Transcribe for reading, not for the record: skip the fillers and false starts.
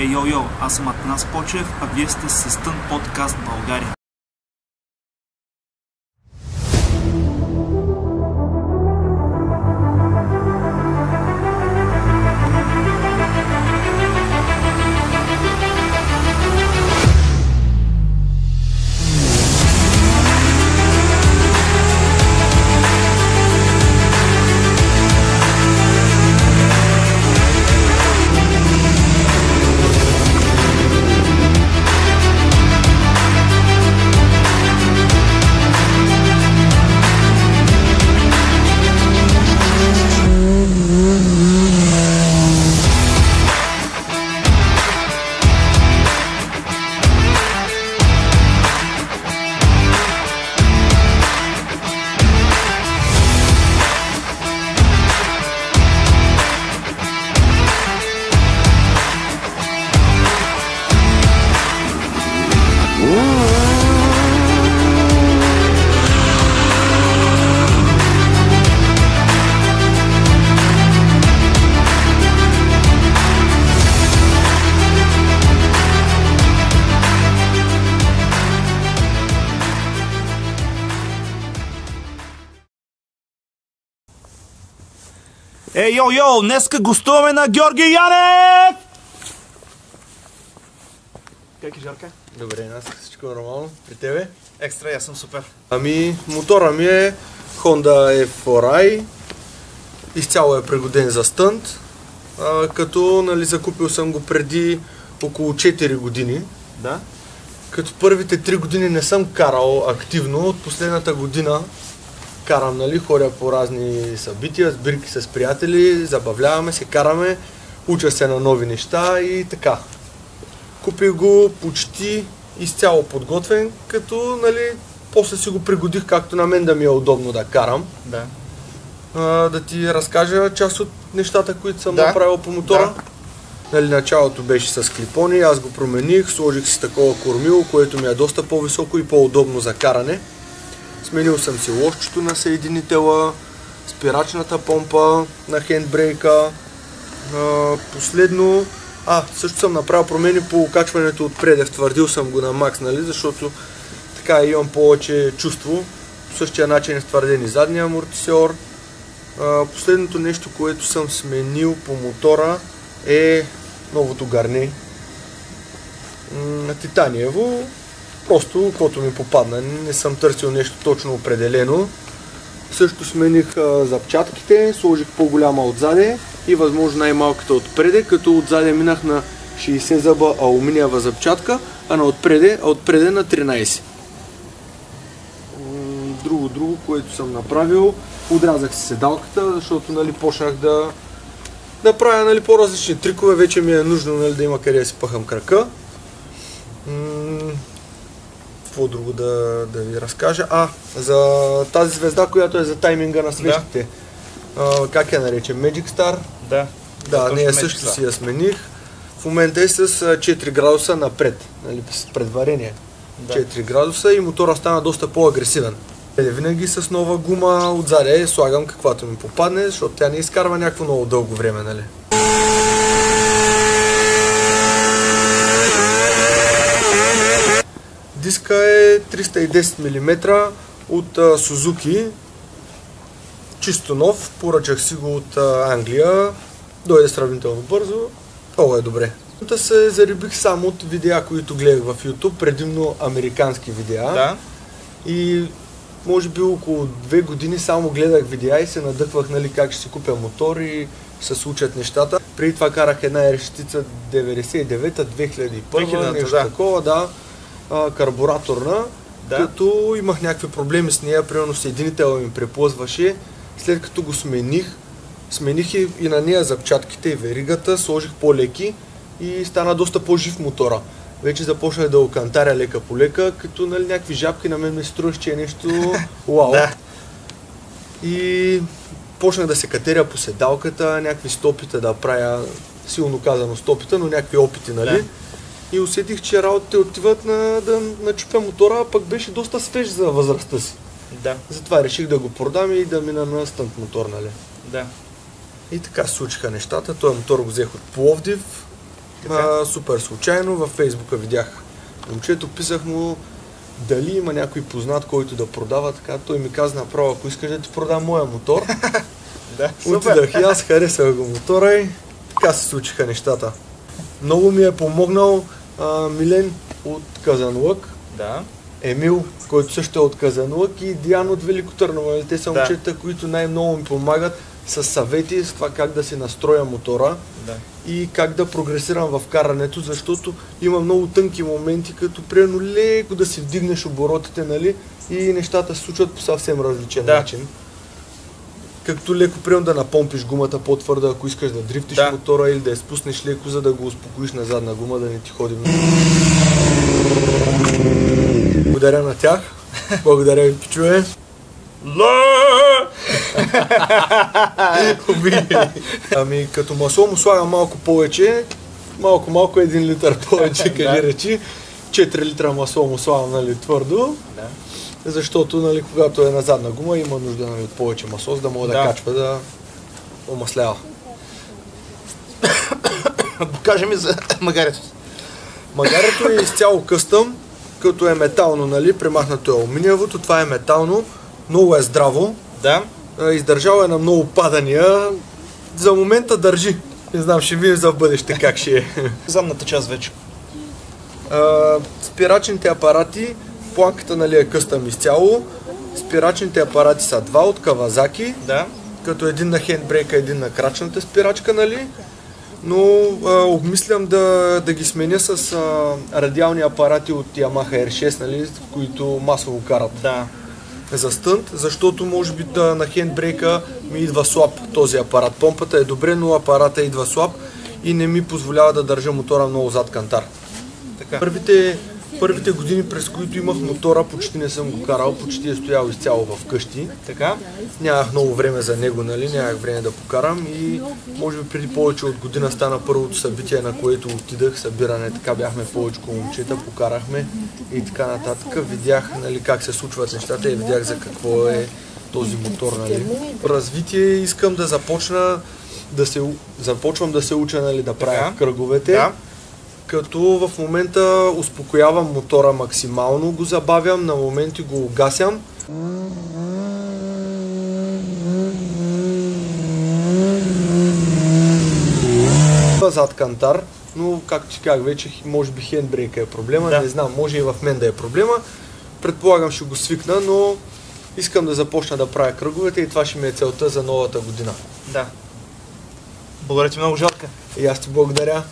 Йо, аз съм Атанас Почев, а вие сте с Стън Подкаст България. Йо, днеска гостуваме на Георги Янев! Как е, Жарка? Добре, нас всичко нормално. При тебе? Екстра, аз съм супер. Мотора ми е Honda F4i. Изцяло е пригоден за стънт. Като закупил съм го преди около 4 години. Да? Като първите 3 години не съм карал активно, от последната година карам, ходя по разни събития, сбирки с приятели, забавляваме се, караме, уча се на нови неща и така. Купих го почти изцяло подготвен, като после си го пригодих както на мен да ми е удобно да карам. Да. Да ти разкажа част от нещата, които съм направил по мотора. Да. Началото беше с клипони, аз го промених, сложих си такова кормило, което ми е доста по-високо и по-удобно за каране. Сменил съм си лошчето на съединителя, спирачната помпа на хендбрейка. Последно, също съм направил промени по окачването отпред. Втвърдил съм го на макс, защото така имам повече чувство. По същия начин е втвърден и задния амортисьор. Последното нещо, което съм сменил по мотора е новото гарне. Титаниево. Просто, каквото ми попадна, не съм търсил нещо точно определено. Също смених запчатките, сложих по-голяма отзаде и възможно най-малката отпреде, като отзаде минах на 60 зъба алуминиева запчатка, а на отпреде на 13. Друго, което съм направил, отрязах си седалката, защото почнах да правя по-различни трикове, вече ми е нужно да има къде да си пъхам крака. Какво друго да ви разкажа? За тази звезда, която е за тайминга на свещите. Да. Как я наречем? Magic Star? Да, нея също си я смених. В момента е с 4 градуса напред, с предварение. Да. 4 градуса и мотора стана доста по-агресивен. Винаги с нова гума отзаде слагам каквато ми попадне, защото тя не изкарва някакво много дълго време. Диска е 310 мм от Suzuki, чисто нов, поръчах си го от Англия, дойде сравнително бързо, много е добре. Се зарибих само от видеа, които гледах в YouTube, предимно американски видеа. Да. И може би около 2 години само гледах видеа и се надъхвах как ще си купя мотор и се случат нещата. Преди това карах една R6 99-та, 2001, нещо такова, карбураторна, като имах някакви проблеми с нея, примерно съединителът ми преплъзваше. След като го смених и на нея запчатките и веригата, сложих по-леки и стана доста по-жив мотора. Вече започнах да го кантаря лека по лека, като някакви жабки на мен ме струваш, че е нещо вау. И почнах да се катеря по седалката, някакви стопита да правя, силно казано стопита, но някакви опити, И усетих, че работите отиват да начупя мотора, а пък беше доста свеж за възрастта си. Да. Затова реших да го продам и да мина на стънт мотор, Да. И така се случиха нещата. Този мотор го взех от Пловдив. Супер случайно, във Фейсбука видях момчето, писах му дали има някой познат, който да продава, така той ми каза направо, ако искаш да ти продам моя мотор. Да, супер. Отидах и аз, харесах го мотора и така се случиха нещата. Много ми е помогнал Милен от Казанлък, Да. Емил, който също е от Казанлък, и Диан от Велико Търново. Те са момчета, които най-много ми помагат с съвети с това как да си настроя мотора и как да прогресирам в карането, защото има много тънки моменти, като примерно леко да си вдигнеш оборотите, нали, и нещата се случват по съвсем различен начин. Както леко примерно да напомпиш гумата по-твърда, ако искаш да дрифтиш мотора, или да я спуснеш леко, за да го успокоиш на задна гума, да не ти ходи. Благодаря на тях. Благодаря ви, пичове. Ами като масло му слагам малко повече, малко 1 литър повече, кажи речи. 4 литра масло му слагам, нали, твърдо. Защото, нали, когато е на задна гума, има нужда, нали, от повече масло, за да мога да качва, да омаслява. Покажи ми за магарето. Магарето е изцяло къстъм, като е метално, нали, премахнато е алуминиевото, това е метално, много е здраво. Да. Издържало е на много падания, за момента държи. Не знам, ще видим за в бъдеще как ще е. Задната част вече. Спирачните апарати, планката, нали, е къстъм изцяло. Спирачните апарати са два от Кавазаки, като един на хендбрейка, един на крачната спирачка, нали. Но обмислям да ги сменя с радиални апарати от Yamaha R6, нали, които масово карат за стънт, защото може би на хендбрейка ми идва слаб този апарат. Помпата е добре, но апарата идва слаб и не ми позволява да държа мотора много зад кантар. Първите години, през които имах мотора, почти не съм го карал, почти е стоял изцяло в къщи. Нямах много време за него, нали? Нямах време да покарам и може би преди повече от година стана първото събитие, на което отидах, събиране, така бяхме повече момчета, покарахме и така нататък. Видях, нали, как се случват нещата и видях за какво е този мотор, нали. Развитие искам да започвам да се уча, нали, да правя кръговете. Като в момента успокоявам мотора максимално, го забавям, на моменти го гасям. Зад кантар, но както ти казах вече, може би хендбрейка е проблема, не знам, може и в мен да е проблема. Предполагам, ще го свикна, но искам да започна да правя кръговете и това ще ми е целта за новата година. Благодаря ти много, Жалка. И аз ти благодаря.